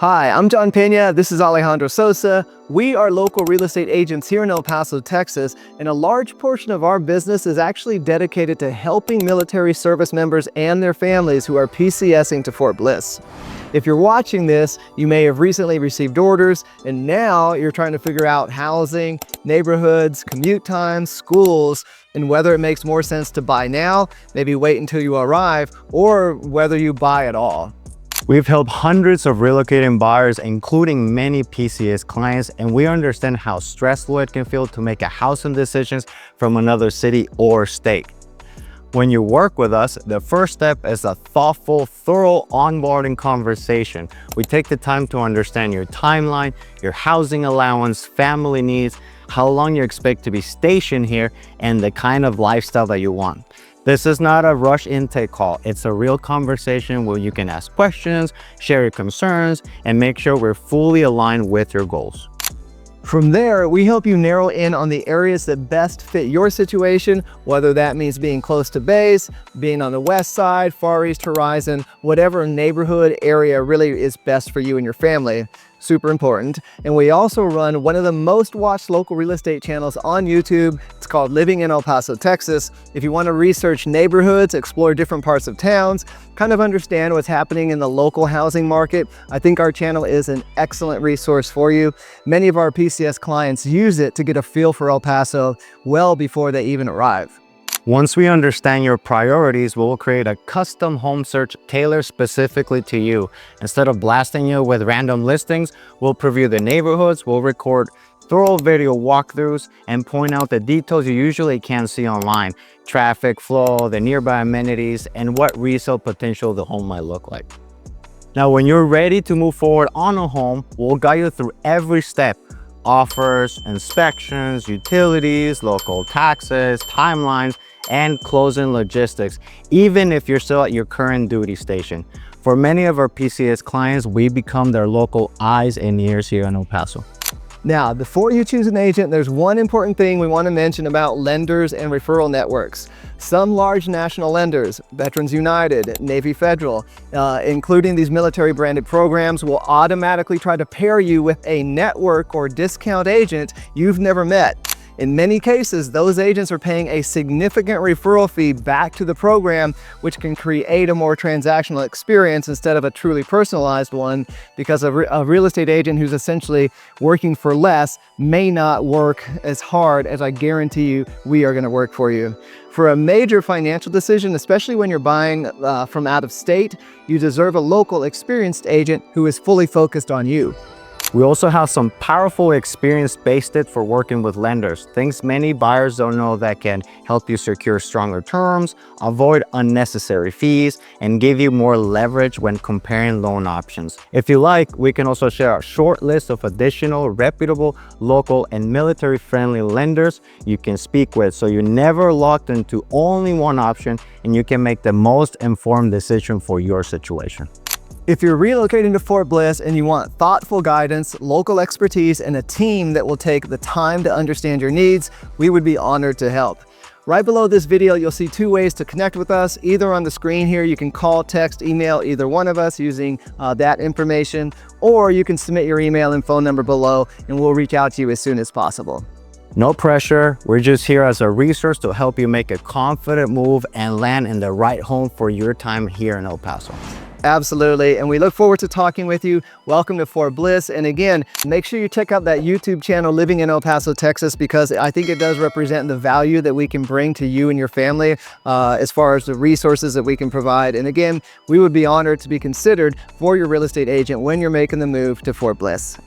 Hi, I'm John Pena. This is Alejandro Sosa. We are local real estate agents here in El Paso, Texas, and a large portion of our business is actually dedicated to helping military service members and their families who are PCS-ing to Fort Bliss. If you're watching this, you may have recently received orders, and now you're trying to figure out housing, neighborhoods, commute times, schools, and whether it makes more sense to buy now, maybe wait until you arrive, or whether you buy at all. We've helped hundreds of relocating buyers, including many PCS clients, and we understand how stressful it can feel to make a housing decisions from another city or state. When you work with us, the first step is a thoughtful, thorough onboarding conversation. We take the time to understand your timeline, your housing allowance, family needs, how long you expect to be stationed here, and the kind of lifestyle that you want. This is not a rush intake call. It's a real conversation where you can ask questions, share your concerns, and make sure we're fully aligned with your goals. From there, we help you narrow in on the areas that best fit your situation, whether that means being close to base, being on the west side, far east horizon, whatever neighborhood area really is best for you and your family. Super important. And we also run one of the most watched local real estate channels on YouTube. It's called Living in El Paso, Texas. If you want to research neighborhoods, explore different parts of towns, kind of understand what's happening in the local housing market, I think our channel is an excellent resource for you. Many of our PCS clients use it to get a feel for El Paso well before they even arrive. Once we understand your priorities, we'll create a custom home search tailored specifically to you. Instead of blasting you with random listings, we'll preview the neighborhoods, we'll record thorough video walkthroughs, and point out the details you usually can't see online. Traffic flow, the nearby amenities, and what resale potential the home might look like. Now, when you're ready to move forward on a home, we'll guide you through every step. Offers, inspections, utilities, local taxes, timelines, and closing logistics, even if you're still at your current duty station. For many of our PCS clients, we become their local eyes and ears here in El Paso. Now, before you choose an agent, there's one important thing we want to mention about lenders and referral networks. Some large national lenders, Veterans United, Navy Federal, including these military branded programs, will automatically try to pair you with a network or discount agent you've never met. In many cases, those agents are paying a significant referral fee back to the program, which can create a more transactional experience instead of a truly personalized one, because a real estate agent who's essentially working for less may not work as hard as I guarantee you we are going to work for you. For a major financial decision, especially when you're buying from out of state, you deserve a local experienced agent who is fully focused on you. We also have some powerful experience-based it for working with lenders, things many buyers don't know that can help you secure stronger terms, avoid unnecessary fees, and give you more leverage when comparing loan options. If you like, we can also share a short list of additional reputable, local, and military-friendly lenders you can speak with, so you're never locked into only one option and you can make the most informed decision for your situation. If you're relocating to Fort Bliss and you want thoughtful guidance, local expertise, and a team that will take the time to understand your needs, we would be honored to help. Right below this video, you'll see two ways to connect with us. Either on the screen here, you can call, text, email either one of us using that information, or you can submit your email and phone number below, and we'll reach out to you as soon as possible. No pressure. We're just here as a resource to help you make a confident move and land in the right home for your time here in El Paso. Absolutely, and we look forward to talking with you. Welcome to Fort Bliss, and again, make sure you check out that YouTube channel, Living in El Paso, Texas, because I think it does represent the value that we can bring to you and your family as far as the resources that we can provide. And again, we would be honored to be considered for your real estate agent when you're making the move to Fort Bliss.